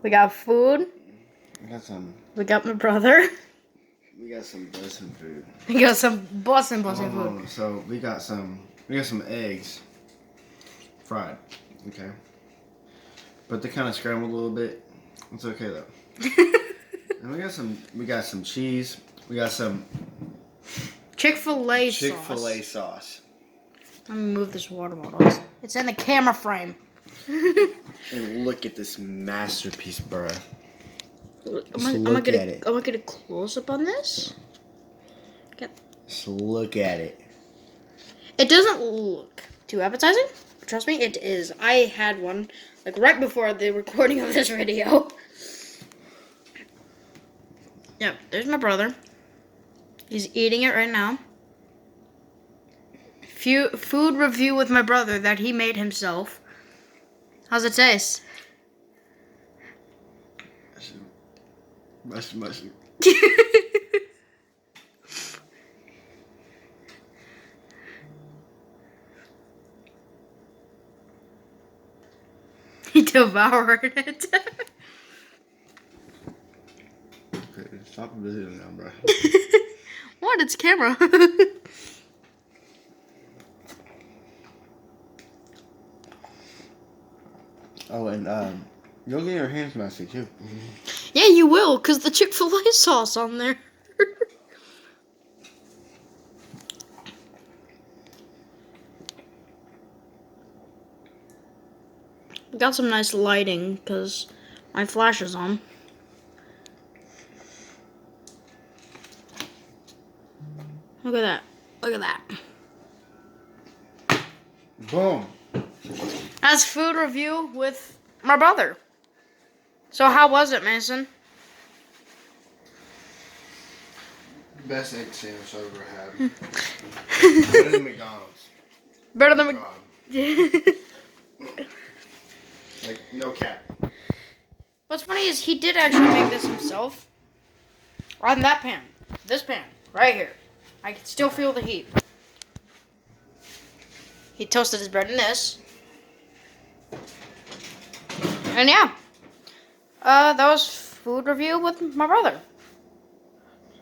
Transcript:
We got food. We got some. We got my brother. We got some bussin' food. We got some bussin' food. So we got some eggs, fried. Okay. But they kind of scrambled a little bit. It's okay though. And we got some cheese. We got some Chick-fil-A sauce. Let me move this water bottle. It's in the camera frame. And look at this masterpiece, bruh. I'm gonna get a close up on this. Just look at it. It doesn't look too appetizing. Trust me, it is. I had one like right before the recording of this video. Yep, there's my brother. He's eating it right now. Food review with my brother that he made himself. How's it taste? Mushy. He devoured it. Okay, stop visiting now, bro. What? It's camera. Oh, and you'll get your hands messy too. Yeah, you will, because the Chick-fil-A sauce on there. Got some nice lighting, because my flash is on. Look at that. Look at that. Boom. That's food review with my brother. So how was it, Mason? Best egg sandwich I've ever had. Better than McDonald's. Better than Like, no cap. What's funny is he did actually make this himself. On that pan. This pan. Right here. I can still feel the heat. He toasted his bread in this. And yeah. That was food review with my brother.